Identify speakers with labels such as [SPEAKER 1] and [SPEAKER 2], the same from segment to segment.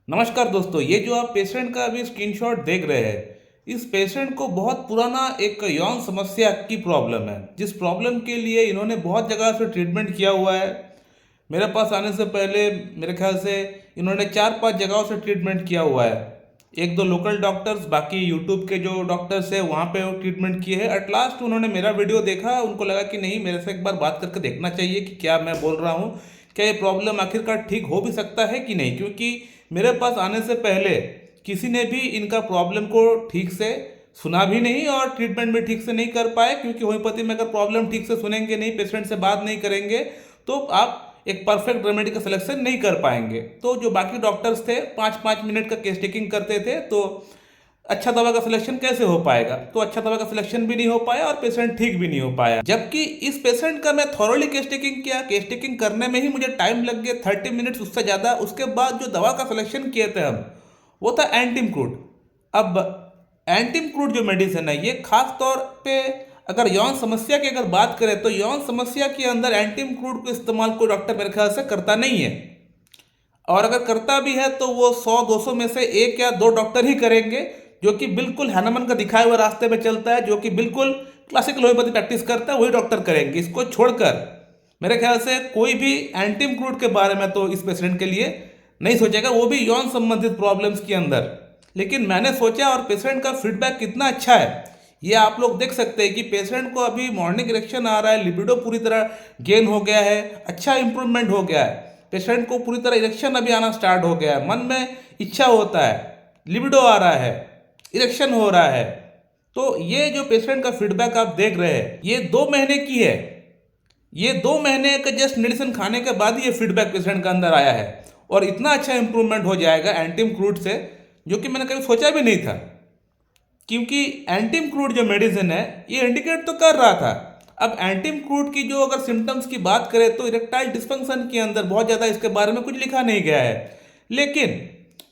[SPEAKER 1] नमस्कार दोस्तों, ये जो आप पेशेंट का अभी स्क्रीनशॉट देख रहे हैं, इस पेशेंट को बहुत पुराना एक यौन समस्या की प्रॉब्लम है, जिस प्रॉब्लम के लिए इन्होंने बहुत जगह से ट्रीटमेंट किया हुआ है। मेरे पास आने से पहले मेरे ख्याल से इन्होंने 4-5 जगहों से ट्रीटमेंट किया हुआ है। एक दो लोकल डॉक्टर्स, बाकी यूट्यूब के जो डॉक्टर्स है वहाँ पे वो ट्रीटमेंट किए हैं। एट लास्ट उन्होंने मेरा वीडियो देखा, उनको लगा कि नहीं, मेरे से एक बार बात करके देखना चाहिए कि क्या मैं बोल रहा हूँ, क्या ये प्रॉब्लम आखिरकार ठीक हो भी सकता है कि नहीं। क्योंकि मेरे पास आने से पहले किसी ने भी इनका प्रॉब्लम को ठीक से सुना भी नहीं और ट्रीटमेंट भी ठीक से नहीं कर पाए। क्योंकि होम्योपैथी में अगर प्रॉब्लम ठीक से सुनेंगे नहीं, पेशेंट से बात नहीं करेंगे, तो आप एक परफेक्ट रेमेडी का सिलेक्शन नहीं कर पाएंगे। तो जो बाकी डॉक्टर्स थे 5-5 मिनट का केस टेकिंग करते थे, तो अच्छा दवा का सिलेक्शन कैसे हो पाएगा। तो अच्छा दवा का सिलेक्शन भी नहीं हो पाया और पेशेंट ठीक भी नहीं हो पाया। जबकि इस पेशेंट का मैं थॉरोली केस टेकिंग किया, केस टेकिंग करने में ही मुझे टाइम लग गया 30 मिनट्स, उससे ज़्यादा। उसके बाद जो दवा का सिलेक्शन किए थे हम, वो था एंटीमक्रूड। अब एंटीमक्रूड जो मेडिसिन है, ये खास तौर पे अगर यौन समस्या की अगर बात करें, तो यौन समस्या के अंदर एंटीमक्रूड को इस्तेमाल कोई डॉक्टर मेरे ख्याल से करता नहीं है। और अगर करता भी है तो वो 100-200 में से एक या दो डॉक्टर ही करेंगे, जो कि बिल्कुल हैनमन का दिखाए हुए रास्ते पे चलता है, जो कि बिल्कुल क्लासिकल होम्योपैथी प्रैक्टिस करता है, वही डॉक्टर करेंगे। इसको छोड़कर मेरे ख्याल से कोई भी एंटीमक्रूड के बारे में तो इस पेशेंट के लिए नहीं सोचेगा, वो भी यौन संबंधित प्रॉब्लम्स के अंदर। लेकिन मैंने सोचा, और पेशेंट का फीडबैक कितना अच्छा है ये आप लोग देख सकते हैं कि पेशेंट को अभी मॉर्निंग इरेक्शन आ रहा है, लिबिडो पूरी तरह गेन हो गया है, अच्छा इंप्रूवमेंट हो गया है। पेशेंट को पूरी तरह इरेक्शन अभी आना स्टार्ट हो गया है, मन में इच्छा होता है, लिबिडो आ रहा है, इरेक्शन हो रहा है। तो ये जो पेशेंट का फीडबैक आप देख रहे हैं, ये 2 महीने की है। ये 2 महीने का जस्ट मेडिसिन खाने के बाद ही ये फीडबैक पेशेंट का अंदर आया है। और इतना अच्छा इंप्रूवमेंट हो जाएगा एंटीमक्रूड से, जो कि मैंने कभी सोचा भी नहीं था। क्योंकि एंटीमक्रूड जो मेडिसिन है, ये इंडिकेट तो कर रहा था। अब एंटीमक्रूड की जो अगर सिम्टम्स की बात करें, तो इरेक्टाइल डिस्फंक्शन के अंदर बहुत ज़्यादा इसके बारे में कुछ लिखा नहीं गया है। लेकिन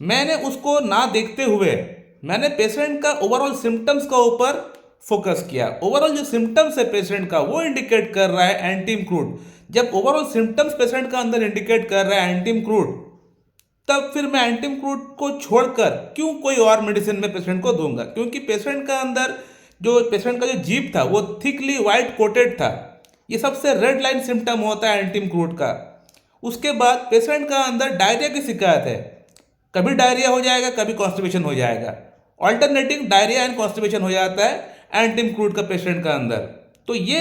[SPEAKER 1] मैंने उसको ना देखते हुए मैंने पेशेंट का ओवरऑल सिम्टम्स का ऊपर फोकस किया। ओवरऑल जो सिम्टम्स है पेशेंट का, वो इंडिकेट कर रहा है एंटीमक्रूड। जब ओवरऑल सिम्टम्स पेशेंट का अंदर इंडिकेट कर रहा है एंटीमक्रूड, तब फिर मैं एंटीमक्रूड को छोड़कर क्यों कोई और मेडिसिन में पेशेंट को दूंगा। क्योंकि पेशेंट का अंदर जो पेशेंट का जो जीभ था, वो थिकली वाइट कोटेड था। ये सबसे रेड लाइन सिम्टम होता है एंटीमक्रूड का। उसके बाद पेशेंट का अंदर डायरिया की शिकायत है, कभी डायरिया हो जाएगा, कभी कॉन्स्टिपेशन हो जाएगा, ऑल्टरनेटिंग डायरिया एंड कॉन्स्टिपेशन हो जाता है एंटीमक्रूड का पेशेंट का अंदर। तो ये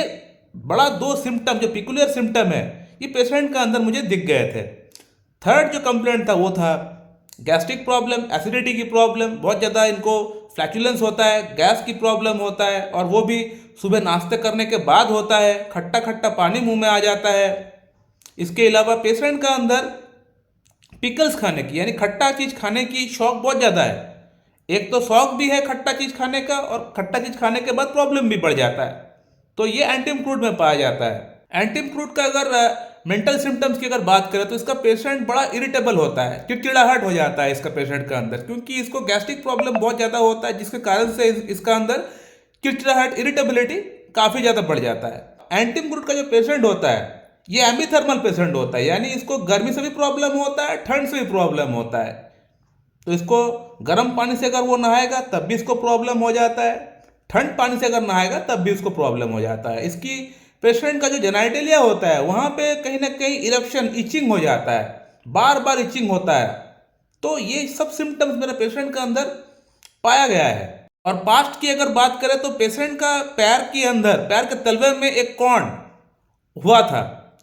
[SPEAKER 1] बड़ा दो सिम्टम, जो पिकुलियर सिम्टम है, ये पेशेंट का अंदर मुझे दिख गए थे। थर्ड जो कंप्लेंट था, वो था गैस्ट्रिक प्रॉब्लम, एसिडिटी की प्रॉब्लम। बहुत ज़्यादा इनको फ्लैचुलेंस होता है, गैस की प्रॉब्लम होता है, और वो भी सुबह नाश्ते करने के बाद होता है। खट्टा खट्टा पानी मुंह में आ जाता है। इसके अलावा पेशेंट का अंदर पिकल्स खाने की, यानी खट्टा चीज़ खाने की शौक बहुत ज़्यादा है। एक तो शौक भी है खट्टा चीज़ खाने का, और खट्टा चीज़ खाने के बाद प्रॉब्लम भी बढ़ जाता है। तो ये एंटीमक्रूड में पाया जाता है। एंटीमक्रूड का अगर मेंटल सिम्टम्स की अगर बात करें, तो इसका पेशेंट बड़ा इरिटेबल होता है, चिड़चिड़ाहट हो जाता है इसका पेशेंट का अंदर। क्योंकि इसको गैस्ट्रिक प्रॉब्लम बहुत ज़्यादा होता है, जिसके कारण से इसका अंदर चिड़चिड़ाहट, इरिटेबिलिटी काफ़ी ज़्यादा बढ़ जाता है। एंटीमक्रूड का जो पेशेंट होता है, ये एम्बीथर्मल पेशेंट होता है, यानी इसको गर्मी से भी प्रॉब्लम होता है, ठंड से भी प्रॉब्लम होता है। तो इसको गर्म पानी से अगर वो नहाएगा तब भी इसको प्रॉब्लम हो जाता है, ठंड पानी से अगर नहाएगा तब भी इसको प्रॉब्लम हो जाता है। इसकी पेशेंट का जो जेनाइटेलिया होता है, वहाँ पे कहीं ना कहीं इरप्शन, इचिंग हो जाता है, बार बार इचिंग होता है। तो ये सब सिम्टम्स मेरे पेशेंट का अंदर पाया गया है। और पास्ट की अगर बात करें, तो पेशेंट का पैर के अंदर, पैर के तलवे में एक कॉर्न हुआ था।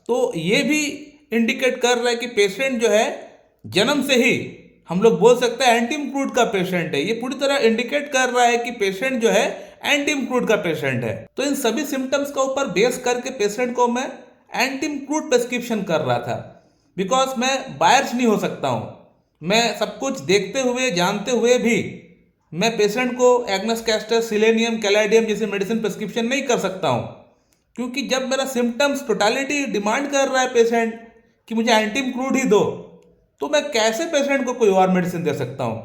[SPEAKER 1] तो ये भी इंडिकेट कर रहा है कि पेशेंट जो है जन्म से ही, हम लोग बोल सकते हैं, एंटीमक्रूड का पेशेंट है। ये पूरी तरह इंडिकेट कर रहा है कि पेशेंट जो है एंटीमक्रूड का पेशेंट है। तो इन सभी सिम्टम्स का ऊपर बेस करके पेशेंट को मैं एंटीमक्रूड प्रिस्क्रिप्शन कर रहा था। बिकॉज मैं बायर्स नहीं हो सकता हूँ। मैं सब कुछ देखते हुए, जानते हुए भी मैं पेशेंट को एग्नस कैस्टर, सिलेनियम, कैलाइडियम जैसे मेडिसिन प्रिस्क्रिप्शन नहीं कर सकता हूँ। क्योंकि जब मेरा सिम्टम्स टोटालिटी डिमांड कर रहा है पेशेंट कि मुझे एंटीमक्रूड ही दो, तो मैं कैसे पेशेंट को कोई और मेडिसिन दे सकता हूँ।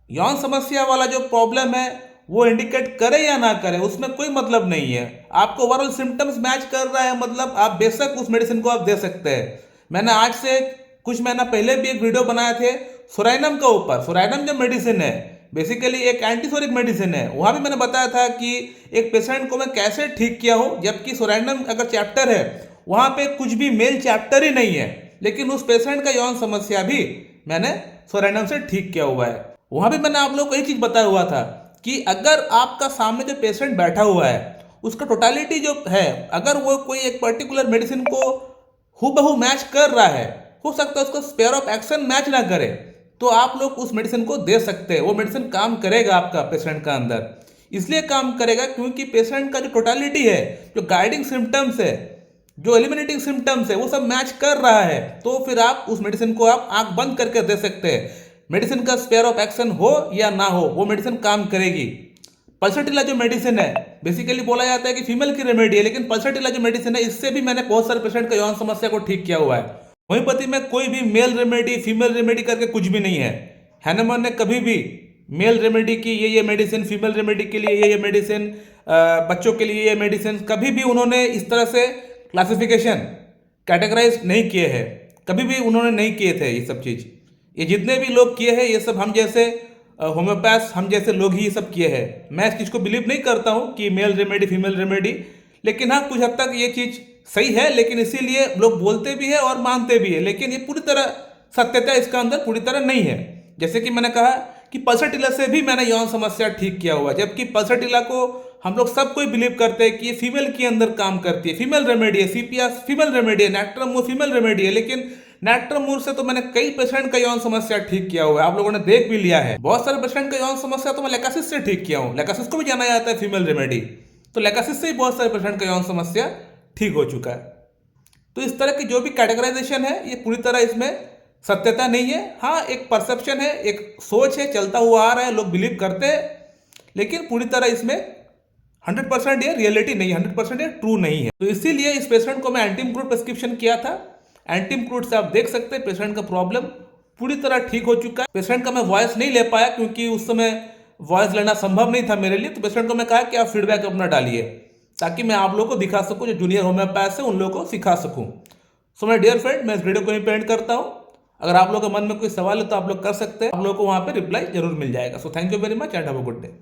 [SPEAKER 1] यौन समस्या वाला जो प्रॉब्लम है, वो इंडिकेट करे या ना करे, उसमें कोई मतलब नहीं है। आपको ओवरऑल सिम्टम्स मैच कर रहा है, मतलब आप बेशक उस मेडिसिन को आप दे सकते हैं। मैंने आज से कुछ महीना पहले भी एक वीडियो बनाए थे, सोराइनम का ऊपर, सोराइनम जो मेडिसिन है बेसिकली एक एंटीसोरिक मेडिसिन है, वहाँ भी मैंने बताया था कि एक पेशेंट को मैं कैसे ठीक किया हूँ, जबकि सोराइनम अगर चैप्टर है वहाँ पे कुछ भी मेल चैप्टर ही नहीं है, लेकिन उस पेशेंट का यौन समस्या भी मैंने सोराइनम से ठीक किया हुआ है। वहाँ भी मैंने आप लोग को यही चीज़ बताया हुआ था कि अगर आपका सामने जो पेशेंट बैठा हुआ है उसका टोटालिटी जो है, अगर वो कोई एक पर्टिकुलर मेडिसिन को हूबहू मैच कर रहा है, हो सकता है उसका स्पेयर ऑफ एक्शन मैच ना करे, तो आप लोग उस मेडिसिन को दे सकते हैं। वो मेडिसिन काम करेगा आपका पेशेंट का अंदर, इसलिए काम करेगा क्योंकि पेशेंट का जो टोटालिटी है, जो गाइडिंग सिम्टम्स है, जो एलिमिनेटिंग सिम्टम्स है, वो सब मैच कर रहा है, तो फिर आप उस मेडिसिन को आप आंख बंद करके दे सकते हैं। मेडिसिन का स्पेयर ऑफ एक्शन हो या ना हो, वो मेडिसिन काम करेगी। पल्सटिला जो मेडिसिन है, बेसिकली बोला जाता है कि फीमेल की रेमेडी है, लेकिन पल्सटिला जो मेडिसिन है इससे भी मैंने बहुत सारे पेशेंट का यौन समस्या को ठीक किया हुआ है। होम्योपैथी में कोई भी मेल रेमेडी फीमेल रेमेडी करके कुछ भी नहीं है। हैनेमन ने कभी भी मेल रेमेडी की ये मेडिसिन, फीमेल रेमेडी के लिए ये मेडिसिन, बच्चों के लिए ये मेडिसिन, कभी भी उन्होंने इस तरह से क्लासिफिकेशन कैटेगराइज नहीं किए हैं, कभी भी उन्होंने नहीं किए थे ये सब चीज़। ये जितने भी लोग किए हैं ये सब हम जैसे होम्योपैथ, हम जैसे लोग ही ये सब किए हैं। मैं इस चीज़ को बिलीव नहीं करता हूँ कि मेल रेमेडी फीमेल रेमेडी, लेकिन हाँ कुछ हद तक ये चीज़ सही है, लेकिन इसीलिए लोग बोलते भी है और मानते भी है, लेकिन ये पूरी तरह सत्यता इसका अंदर पूरी तरह नहीं है। जैसे कि मैंने कहा कि पल्सटिला से भी मैंने यौन समस्या ठीक किया हुआ, जबकि पल्सटिला को हम लोग सब कोई बिलीव करते हैं कि ये फीमेल के अंदर काम करती है, फीमेल रेमेडी है, सीपीआर फीमेल रेमेडी है, नेक्ट्रामूर फीमेल रेमेडी है, लेकिन नेक्ट्रामूर से तो मैंने कई पेशेंट का यौन समस्या ठीक किया हुआ है, आप लोगों ने देख भी लिया है। बहुत सारे पेशेंट का यौन समस्या तो मैं लेकासिस से ठीक किया हूँ, लेकासिस को भी जाना जाता है फीमेल रेमेडी, तो लेकासिस से ही बहुत सारे पेशेंट का यौन समस्या ठीक हो चुका है। तो इस तरह की जो भी कैटेगराइजेशन है ये पूरी तरह इसमें सत्यता नहीं है। हाँ एक परसेप्शन है, एक सोच है, चलता हुआ आ रहा है, लोग बिलीव करते हैं, लेकिन पूरी तरह इसमें 100% ये रियलिटी नहीं है, 100% ये ट्रू नहीं है। तो इसीलिए इस पेशेंट को मैं एंटीम्क्रूट प्रिस्क्रिप्शन किया था। एंटीम्क्रूट से आप देख सकते हैं पेशेंट का प्रॉब्लम पूरी तरह ठीक हो चुका है। पेशेंट का मैं वॉइस नहीं ले पाया क्योंकि उस समय वॉइस लेना संभव नहीं था मेरे लिए, तो पेशेंट को मैं कहा कि आप फीडबैक अपना डालिए ताकि मैं आप लोगों को दिखा सकूं, जो जूनियर होम्योपैथ है उन लोगों को सिखा सकूं। सो माय डियर फ्रेंड, मैं इस वीडियो को यहीं पे एंड करता हूं। अगर आप लोगों के मन में कोई सवाल है तो आप लोग कर सकते हैं, आप लोगों को वहां पे रिप्लाई जरूर मिल जाएगा। So thank you very much and have a good day.